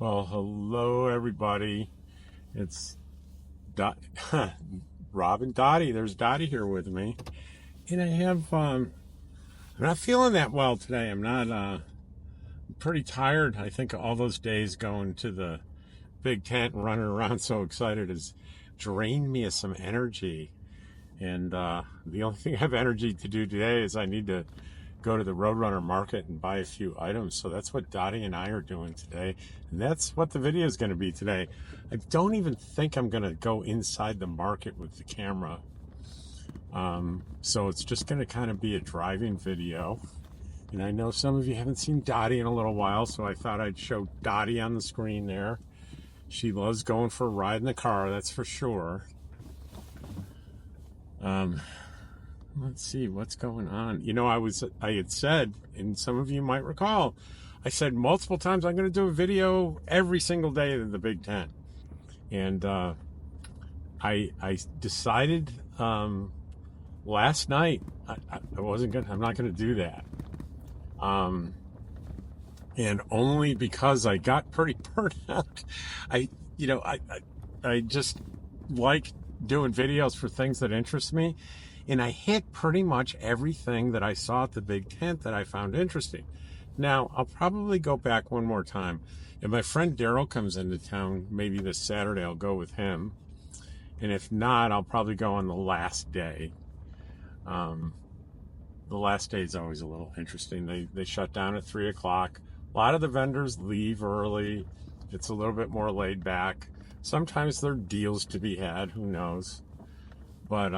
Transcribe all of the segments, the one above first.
Well, hello everybody. It's Dot Rob and Dottie. There's Dottie here with me. And I'm not feeling that well today. I'm not pretty tired. I think all those days going to the big tent and running around so excited has drained me of some energy. And the only thing I have energy to do today is I need to go to the ROADRUNNER market and buy a few items. So that's what Dottie and I are doing today. And that's what the video is going to be today. I don't even think I'm going to go inside the market with the camera. So it's just going to kind of be a driving video. And I know some of you haven't seen Dottie in a little while, so I thought I'd show Dottie on the screen there. She loves going for a ride in the car, that's for sure. Let's see what's going on. You know, I had said, and some of you might recall, I said multiple times I'm going to do a video every single day in the Big Ten. And I decided last night I'm not going to do that. And only because I got pretty burnt out. I just like doing videos for things that interest me. And I hit pretty much everything that I saw at the Big Tent that I found interesting. Now, I'll probably go back one more time. If my friend Daryl comes into town, maybe this Saturday, I'll go with him. And if not, I'll probably go on the last day. The last day is always a little interesting. They shut down at 3 o'clock. A lot of the vendors leave early. It's a little bit more laid back. Sometimes there are deals to be had. Who knows? But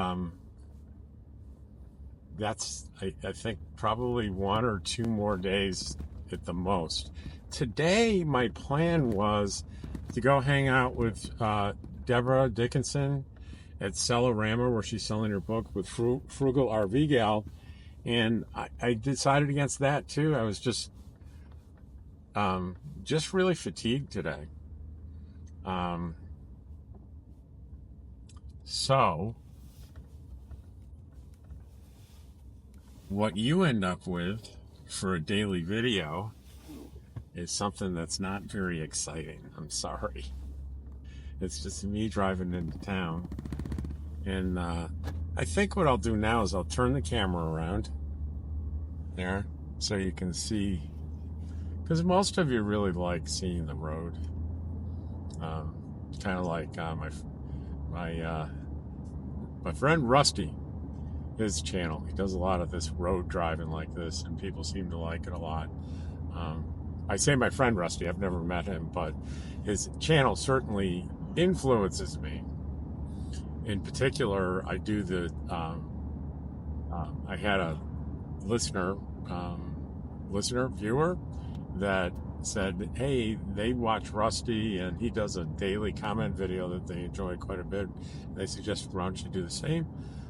that's, I think, probably 1 or 2 more days at the most. Today, my plan was to go hang out with Deborah Dickinson at Cellarama, where she's selling her book with Frugal RV Gal. And I decided against that, too. I was just really fatigued today. So what you end up with for a daily video is something that's not very exciting. I'm sorry. It's just me driving into town. And I think what I'll do now is I'll turn the camera around there so you can see, because most of you really like seeing the road. Kind of like my friend Rusty, his channel. He does a lot of this road driving like this, and people seem to like it a lot. I say my friend Rusty, I've never met him, but his channel certainly influences me. In particular, I do I had a viewer that said, hey, they watch Rusty and he does a daily comment video that they enjoy quite a bit. They suggested, why don't you do the same?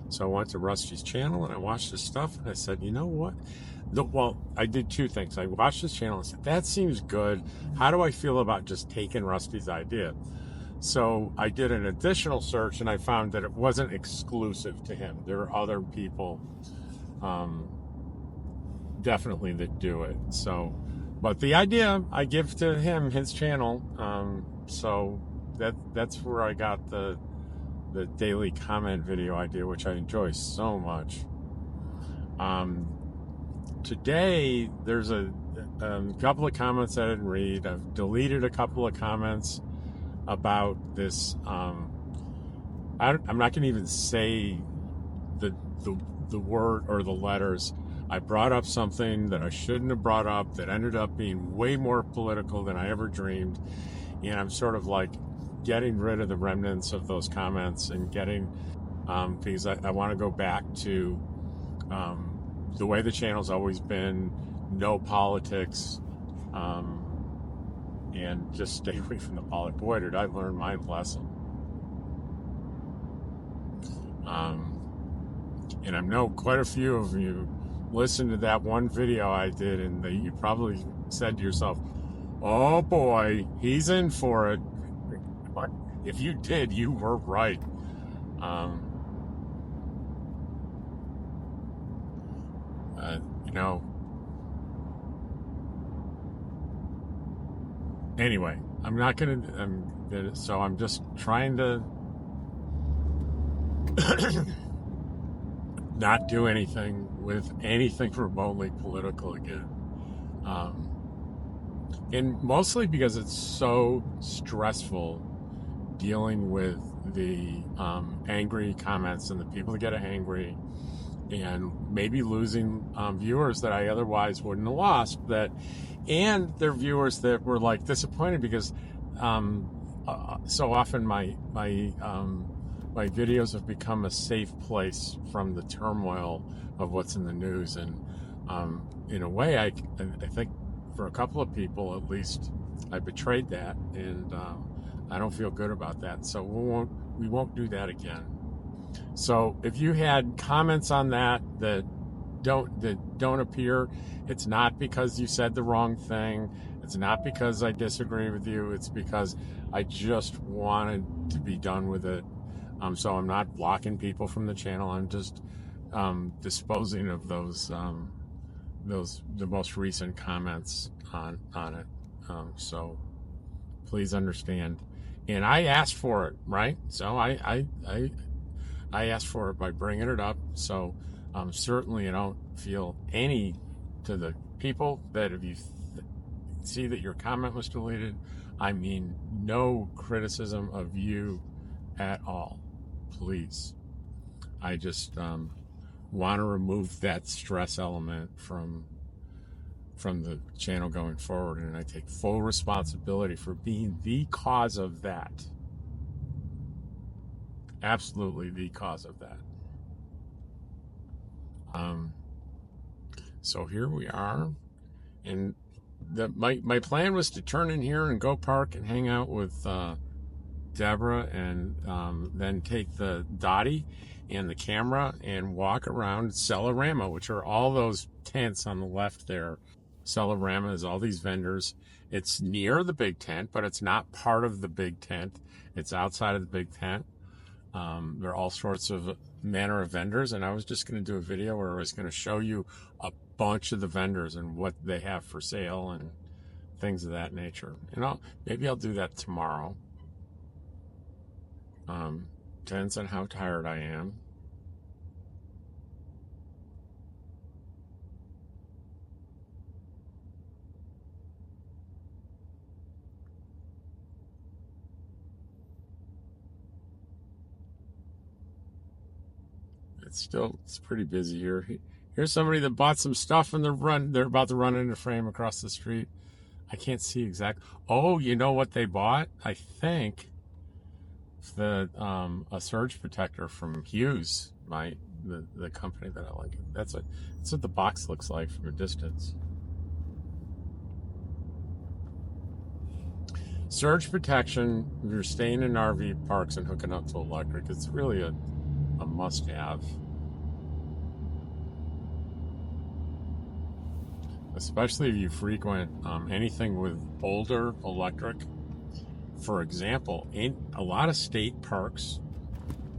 So I went to Rusty's channel and I watched his stuff and I said, you know what? Well, I did 2 things. I watched his channel and said, that seems good. How do I feel about just taking Rusty's idea? So I did an additional search and I found that it wasn't exclusive to him. There are other people definitely that do it. So, but the idea I give to him, his channel. So that's where I got the daily comment video idea, which I enjoy so much. Today there's a couple of comments I didn't read. I've deleted a couple of comments about this. I'm not going to even say the word or the letters. I brought up something that I shouldn't have brought up that ended up being way more political than I ever dreamed. And I'm sort of like getting rid of the remnants of those comments and getting, because I want to go back to the way the channel's always been, no politics, and just stay away from the politics. Boy, did I learn my lesson. And I know quite a few of you listened to that one video I did, and you probably said to yourself, oh boy, he's in for it. But if you did, you were right. You know, anyway, I'm not gonna. So I'm just trying to not do anything with anything remotely political again. And mostly because it's so stressful dealing with the angry comments and the people that get angry, and maybe losing viewers that I otherwise wouldn't have lost, and they're viewers that were like disappointed because so often my videos have become a safe place from the turmoil of what's in the news, and in a way I think for a couple of people at least I betrayed that, and I don't feel good about that, so we won't do that again. So if you had comments on that don't appear, it's not because you said the wrong thing. It's not because I disagree with you. It's because I just wanted to be done with it. So I'm not blocking people from the channel. I'm just disposing of those the most recent comments on it. So please understand. And I asked for it, right? So I asked for it by bringing it up. So certainly I don't feel any to the people that if you see that your comment was deleted, I mean no criticism of you at all. Please. I just want to remove that stress element from the channel going forward, and I take full responsibility for being the cause of that. Absolutely the cause of that. So here we are, and my plan was to turn in here and go park and hang out with Deborah, and then take the Dottie and the camera and walk around Celarama, which are all those tents on the left there. Celarama is all these vendors. It's near the big tent, but it's not part of the big tent. It's outside of the big tent. There are all sorts of manner of vendors, and I was just going to do a video where I was going to show you a bunch of the vendors and what they have for sale and things of that nature. And maybe I'll do that tomorrow. Depends on how tired I am. It's pretty busy here. Here's somebody that bought some stuff and they're about to run into frame across the street. I can't see exactly. Oh, you know what they bought? I think a surge protector from Hughes, the company that I like. That's what the box looks like from a distance. Surge protection, if you're staying in RV parks and hooking up to electric, it's really a must-have. Especially if you frequent anything with older electric. For example, a lot of state parks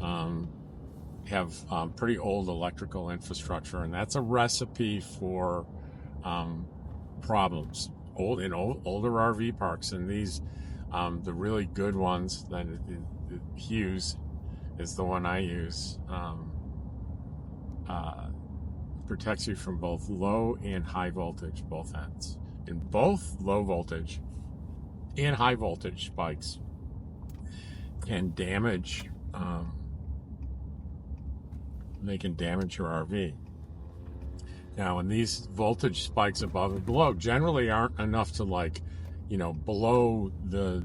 have pretty old electrical infrastructure, and that's a recipe for problems. Older RV parks, and these the really good ones, that Hughes is the one I use, protects you from both low and high voltage, both ends. And both low voltage and high voltage spikes can damage they can damage your RV. Now, when these voltage spikes above and below generally aren't enough to blow the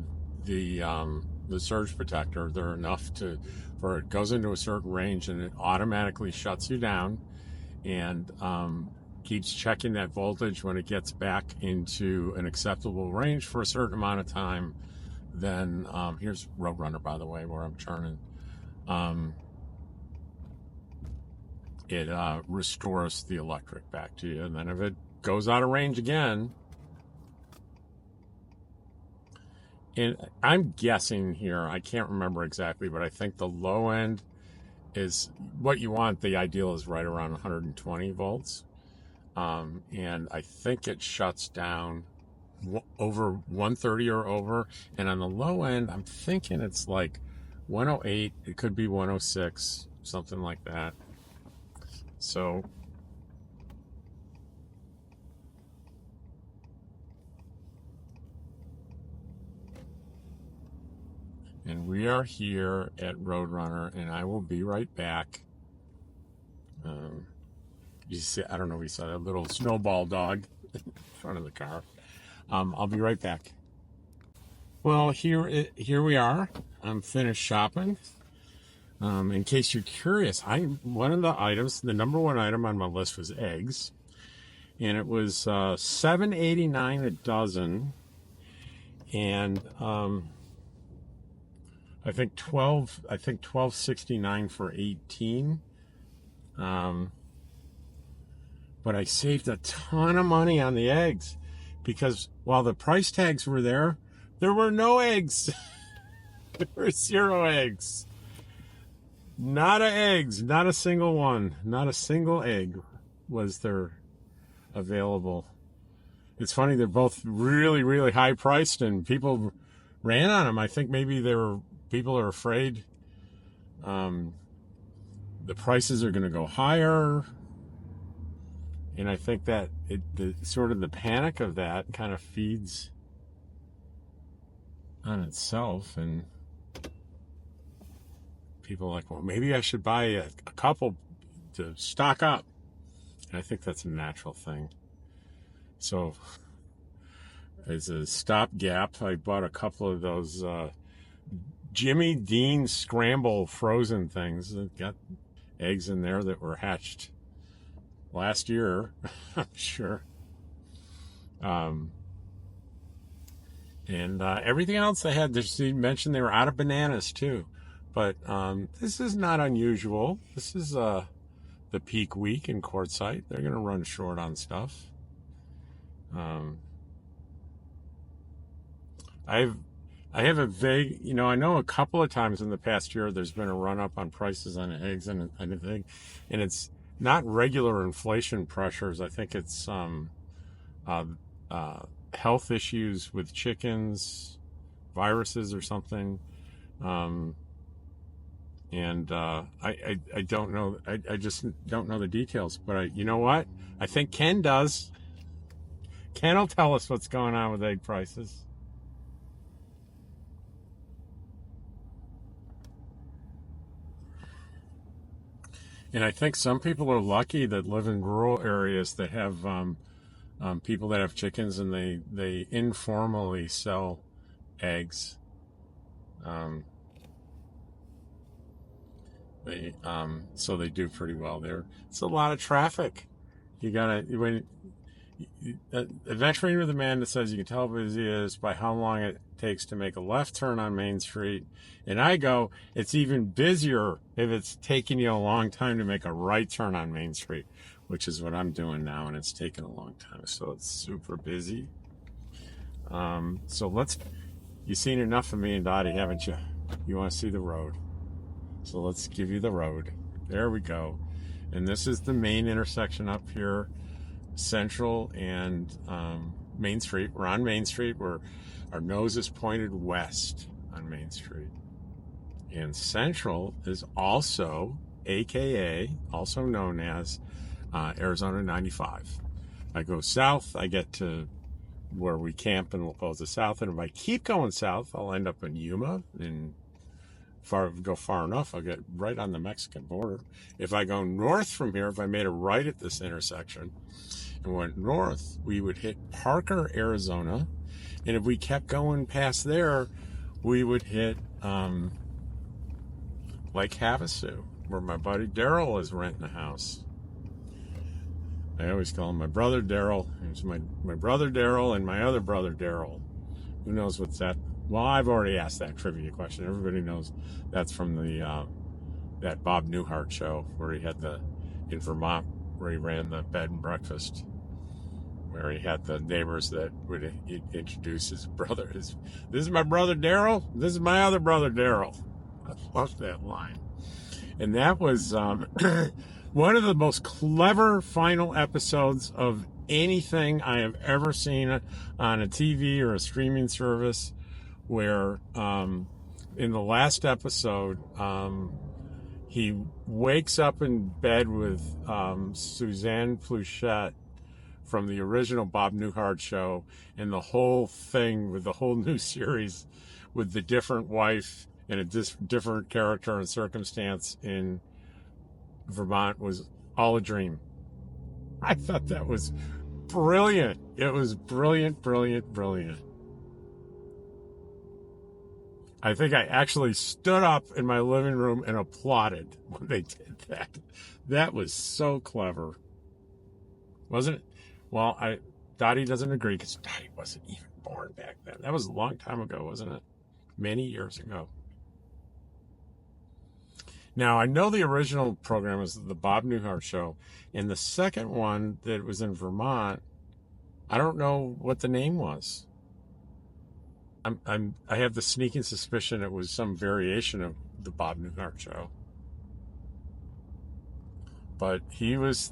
surge protector, they're enough for it goes into a certain range and it automatically shuts you down and keeps checking that voltage. When it gets back into an acceptable range for a certain amount of time, then here's ROADRUNNER, by the way, where I'm turning. It restores the electric back to you, and then if it goes out of range again, and I'm guessing here, I can't remember exactly, but I think the low end is what you want. The ideal is right around 120 volts. And I think it shuts down over 130 or over, and on the low end, I'm thinking it's like 108. It could be 106, something like that. So, and we are here at Roadrunner, and I will be right back. You see, I don't know if you saw that little snowball dog in front of the car. I'll be right back. Well, here we are. I'm finished shopping. In case you're curious, one of the items, the number one item on my list was eggs, and it was $7.89 a dozen, and I think $12.69 for 18. But I saved a ton of money on the eggs because while the price tags were there were no eggs. There were 0 eggs. Not a single one. Not a single egg was there available. It's funny, they're both really, really high priced and people ran on them. I think maybe people are afraid the prices are going to go higher. And I think that the panic of that kind of feeds on itself, and people are like, well, maybe I should buy a couple to stock up. And I think that's a natural thing. So as a stopgap, I bought a couple of those Jimmy Dean scramble frozen things that got eggs in there that were hatched last year, I'm sure. And everything else I had, you mentioned they were out of bananas too. But this is not unusual. This is the peak week in Quartzsite. They're going to run short on stuff. I have a vague, I know a couple of times in the past year there's been a run up on prices on eggs and anything, and it's not regular inflation pressures. I think it's health issues with chickens, viruses or something. I don't know. I just don't know the details. But you know what? I think Ken does. Ken will tell us what's going on with egg prices. And I think some people are lucky that live in rural areas that have people that have chickens, and they informally sell eggs. So they do pretty well there. It's a lot of traffic. Adventuring with a man that says you can tell how busy he is by how long it takes to make a left turn on Main Street. And I go, it's even busier if it's taking you a long time to make a right turn on Main Street, which is what I'm doing now, and it's taken a long time. So it's super busy. You've seen enough of me and Dottie, haven't you? You want to see the road. So let's give you the road. There we go. And this is the main intersection up here, Central and Main Street. We're on Main Street. Our nose is pointed west on Main Street. And Central is also, AKA, also known as Arizona 95. I go south, I get to where we camp in La Posa South. And if I keep going south, I'll end up in Yuma. And go far enough, I'll get right on the Mexican border. If I go north from here, if I made a right at this intersection and went north, we would hit Parker, Arizona. And if we kept going past there, we would hit Lake Havasu, where my buddy Daryl is renting a house. I always call him my brother Daryl. He's my brother Daryl and my other brother Daryl. Who knows what's that? Well, I've already asked that trivia question. Everybody knows that's from that Bob Newhart show where he had in Vermont, where he ran the bed and breakfast, where he had the neighbors that would introduce his brother. This is my brother Daryl. This is my other brother Daryl. I love that line. And that was one of the most clever final episodes of anything I have ever seen on a TV or a streaming service, where in the last episode, he wakes up in bed with Suzanne Pleshette from the original Bob Newhart show, and the whole thing with the whole new series with the different wife and a different character and circumstance in Vermont was all a dream. I thought that was brilliant. It was brilliant, brilliant, brilliant. I think I actually stood up in my living room and applauded when they did that. That was so clever. Wasn't it? Well, Dottie doesn't agree because Dottie wasn't even born back then. That was a long time ago, wasn't it? Many years ago. Now, I know the original program was the Bob Newhart show, and the second one that was in Vermont, I don't know what the name was. I have the sneaking suspicion it was some variation of the Bob Newhart show. But he was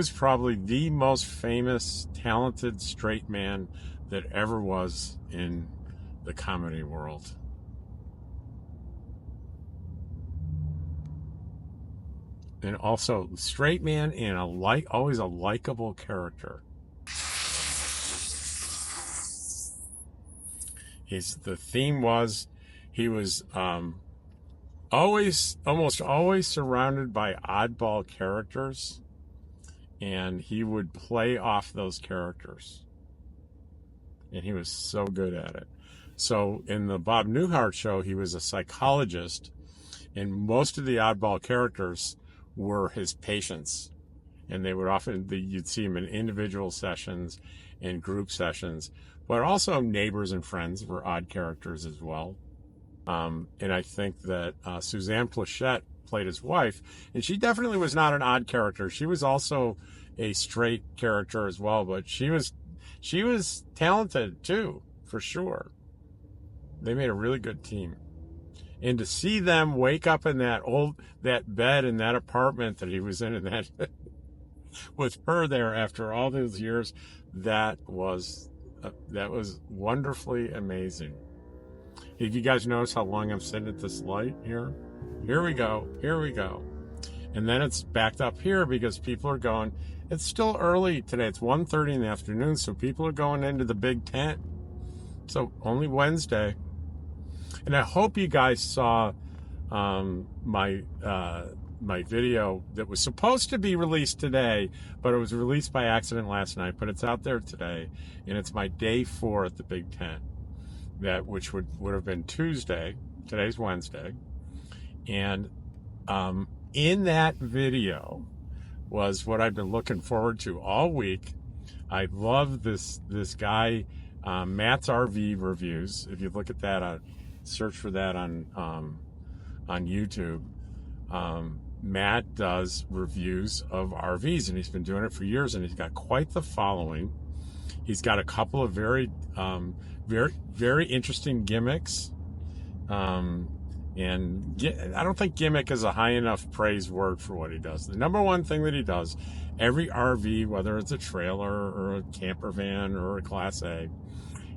probably the most famous, talented straight man that ever was in the comedy world. And also straight man and always a likable character. The theme was he was almost always surrounded by oddball characters, and he would play off those characters. And he was so good at it. So in the Bob Newhart show, he was a psychologist, and most of the oddball characters were his patients. And they would you'd see him in individual sessions and group sessions, but also neighbors and friends were odd characters as well. And I think that Suzanne Pleshette played his wife, and she definitely was not an odd character. She was also a straight character as well, but she was talented too, for sure. They made a really good team. And to see them wake up in that bed in that apartment that he was in that with her there after all those years, that was wonderfully amazing. Did you guys notice how long I'm sitting at this light here? Here we go. And then it's backed up here because people are going. It's still early today. It's 1:30 in the afternoon, so people are going into the big tent. So only Wednesday. And I hope you guys saw my video that was supposed to be released today, but it was released by accident last night. But it's out there today, and it's my day 4 at the big tent, which would have been Tuesday. Today's Wednesday, and in that video was what I've been looking forward to all week. I love this guy, Matt's RV Reviews. If you look at that, search for that on YouTube. Matt does reviews of RVs, and he's been doing it for years, and he's got quite the following. He's got a couple of very, very interesting gimmicks. And I don't think gimmick is a high enough praise word for what he does. The number one thing that he does, every RV, whether it's a trailer or a camper van or a Class A,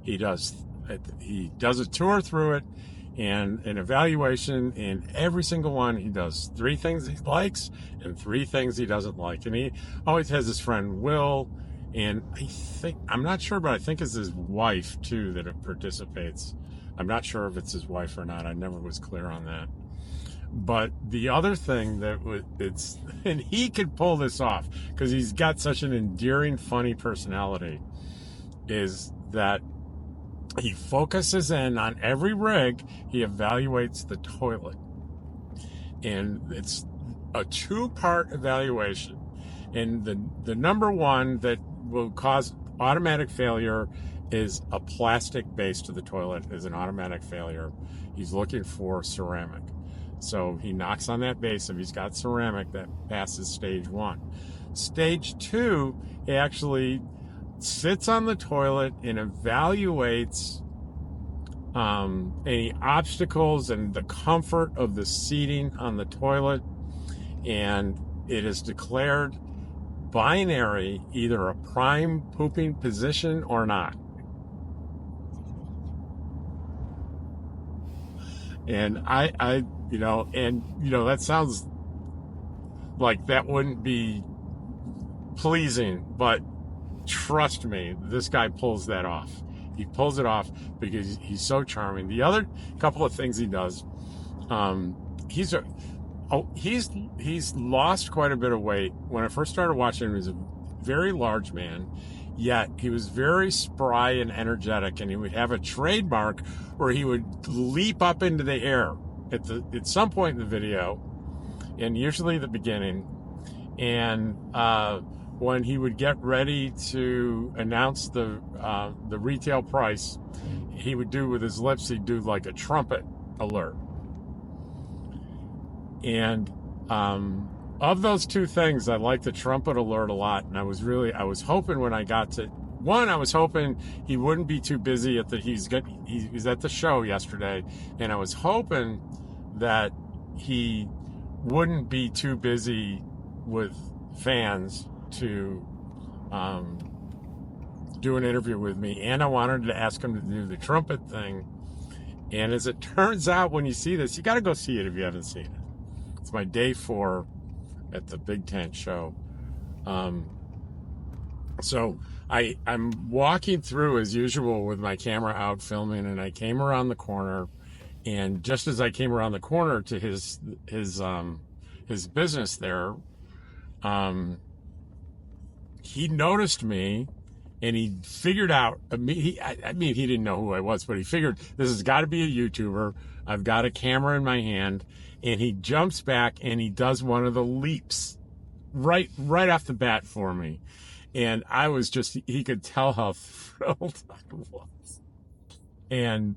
he does a tour through it and an evaluation, and every single one he does 3 things he likes and 3 things he doesn't like. And he always has his friend Will, and I'm not sure, but I think it's his wife too that participates. I'm not sure if it's his wife or not. I never was clear on that. But the other thing and he could pull this off because he's got such an endearing, funny personality, is that he focuses in on every rig. He evaluates the toilet. And it's a 2-part evaluation. And the number one that will cause automatic failure is a plastic base to the toilet is an automatic failure. He's looking for ceramic. So he knocks on that base. If he's got ceramic, that passes stage 1. Stage 2, he actually sits on the toilet and evaluates any obstacles and the comfort of the seating on the toilet. And it is declared binary, either a prime pooping position or not. And that sounds like that wouldn't be pleasing, but trust me, this guy pulls that off. He pulls it off because he's so charming. The other couple of things he does, he's lost quite a bit of weight. When I first started watching him, he was a very large man, yet he was very spry and energetic, and he would have a trademark where he would leap up into the air at some point in the video, and usually the beginning, and when he would get ready to announce the retail price, he would do with his lips, he'd do like a trumpet alert. And of those two things, I like the trumpet alert a lot. And I was hoping when I got to one, I was hoping he wouldn't be too busy he was at the show yesterday, and I was hoping that he wouldn't be too busy with fans to do an interview with me, and I wanted to ask him to do the trumpet thing. And as it turns out, when you see this, you got to go see it if you haven't seen it. It's my day 4 at the Big Tent show. So I'm walking through as usual with my camera out filming, and I came around the corner, and just as I came around the corner to his business there, he noticed me, and he figured out, he didn't know who I was, but he figured this has got to be a YouTuber. I've got a camera in my hand, and he jumps back and he does one of the leaps right off the bat for me. And I was he could tell how thrilled I was. And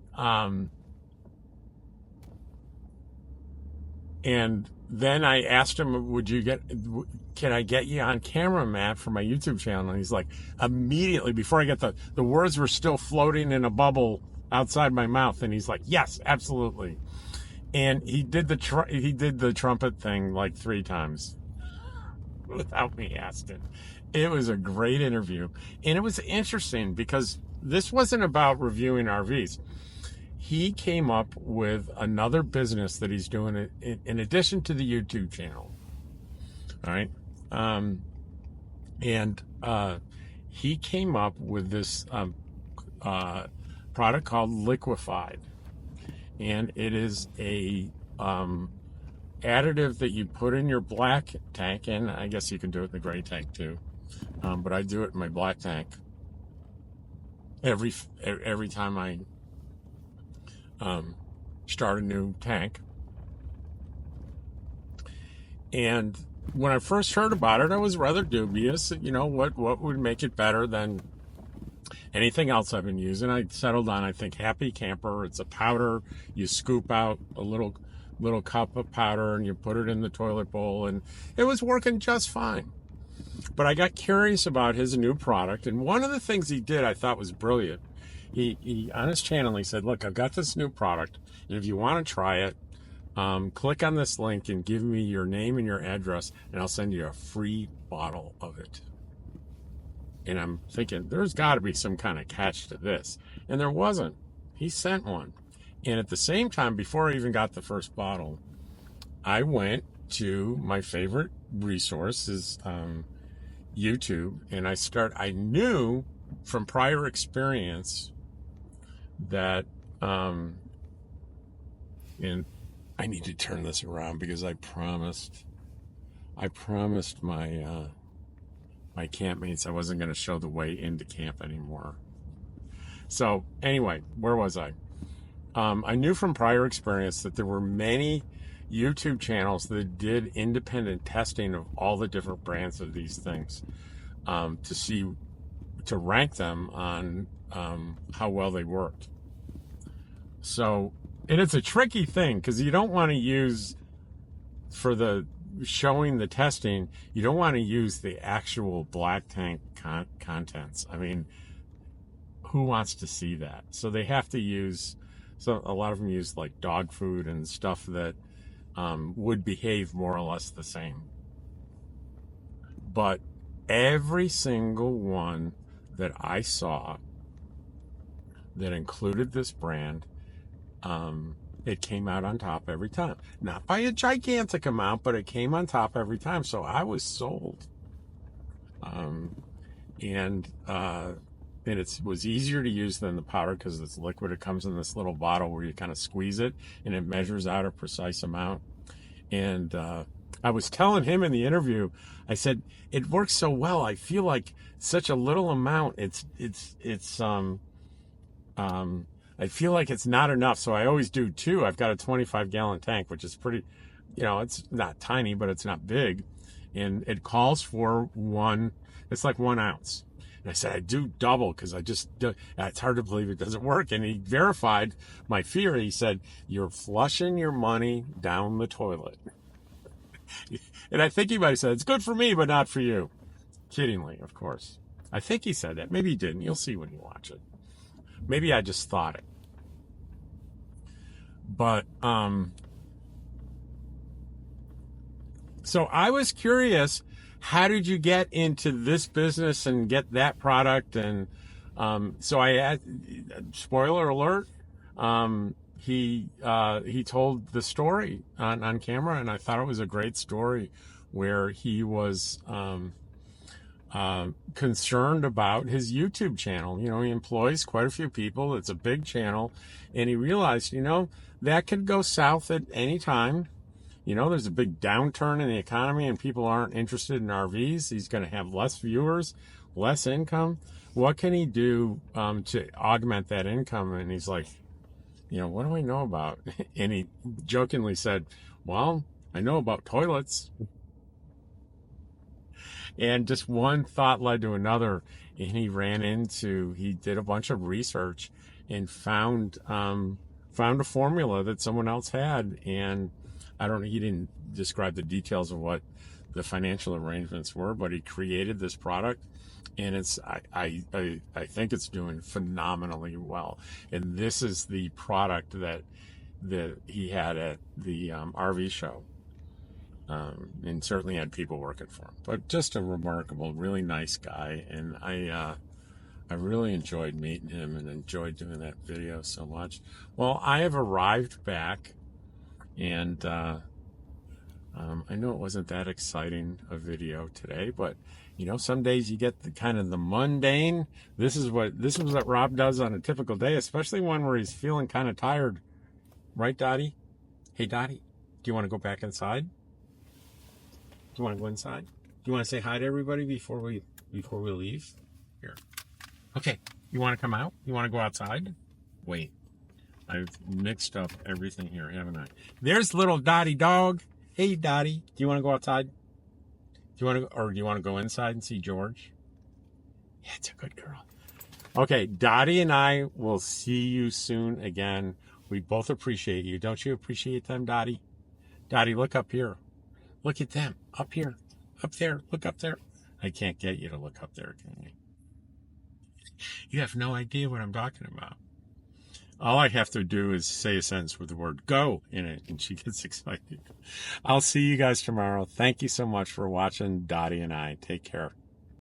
then I asked him, can I get you on camera, Matt, for my YouTube channel? And he's like, immediately, before I get the words were still floating in a bubble outside my mouth. And he's like, yes, absolutely. And he did the trumpet thing like 3 times without me asking. It was a great interview. And it was interesting because this wasn't about reviewing RVs. He came up with another business that he's doing in addition to the YouTube channel. All right. He came up with this product called Liquefied. And it is a additive that you put in your black tank, and I guess you can do it in the gray tank too. But I do it in my black tank every time I start a new tank. And when I first heard about it, I was rather dubious. What would make it better than anything else I've been using? I settled on, I think, Happy Camper. It's a powder. You scoop out a little cup of powder and you put it in the toilet bowl, and it was working just fine. But I got curious about his new product, and one of the things he did I thought was brilliant. He on his channel, he said, look, I've got this new product, and if you want to try it, click on this link and give me your name and your address, and I'll send you a free bottle of it. And I'm thinking, there's got to be some kind of catch to this. And there wasn't. He sent one. And at the same time, before I even got the first bottle, I went to my favorite resource, is YouTube. And I knew from prior experience that, and I need to turn this around because I promised my campmates I wasn't going to show the way into camp anymore. So anyway, where was I? I knew from prior experience that there were many YouTube channels that did independent testing of all the different brands of these things, to rank them on how well they worked. So, and it's a tricky thing because you don't want to use, for the showing the testing, you don't want to use the actual black tank contents. I mean, who wants to see that? So they have to use, a lot of them use like dog food and stuff that would behave more or less the same. But every single one that I saw that included this brand, it came out on top every time. Not by a gigantic amount, but it came on top every time. So I was sold. And it was easier to use than the powder because it's liquid. It comes in this little bottle where you kind of squeeze it and it measures out a precise amount. And I was telling him in the interview, I said, it works so well. I feel like such a little amount. I feel like it's not enough. So I always do two. I've got a 25-gallon tank, which is pretty, it's not tiny, but it's not big. And it calls for it's like 1 ounce. And I said, I do double because it's hard to believe it doesn't work. And he verified my fear. He said, you're flushing your money down the toilet. And I think he might have said, it's good for me, but not for you. Kiddingly, of course. I think he said that. Maybe he didn't. You'll see when you watch it. Maybe I just thought it. But, so I was curious, how did you get into this business and get that product? And so I had, spoiler alert, he told the story on camera, and I thought it was a great story where he was concerned about his YouTube channel. He employs quite a few people. It's a big channel, and he realized, that could go south at any time. There's a big downturn in the economy and people aren't interested in RVs. He's going to have less viewers, less income. What can he do to augment that income? And he's like, what do I know about? And he jokingly said, well, I know about toilets. And just one thought led to another. And he did a bunch of research and found a formula that someone else had. And he didn't describe the details of what the financial arrangements were, but he created this product, and I think it's doing phenomenally well. And this is the product that he had at the RV show, and certainly had people working for him. But just a remarkable, really nice guy, and I really enjoyed meeting him and enjoyed doing that video so much. Well, I have arrived back. And I know it wasn't that exciting a video today, but some days you get the kind of the mundane. This is what Rob does on a typical day, especially one where he's feeling kind of tired. Right, Dottie? Hey, Dottie, do you want to go back inside? Do you want to go inside? Do you want to say hi to everybody before we leave? Here. Okay. You want to come out? You want to go outside? Wait. I've mixed up everything here, haven't I? There's little Dottie dog. Hey, Dottie. Do you want to go outside? Do you want to go inside and see George? Yeah, it's a good girl. Okay, Dottie and I will see you soon again. We both appreciate you. Don't you appreciate them, Dottie? Dottie, look up here. Look at them. Up here. Up there. Look up there. I can't get you to look up there, can you? You have no idea what I'm talking about. All I have to do is say a sentence with the word go in it, and she gets excited. I'll see you guys tomorrow. Thank you so much for watching Dottie and I. Take care.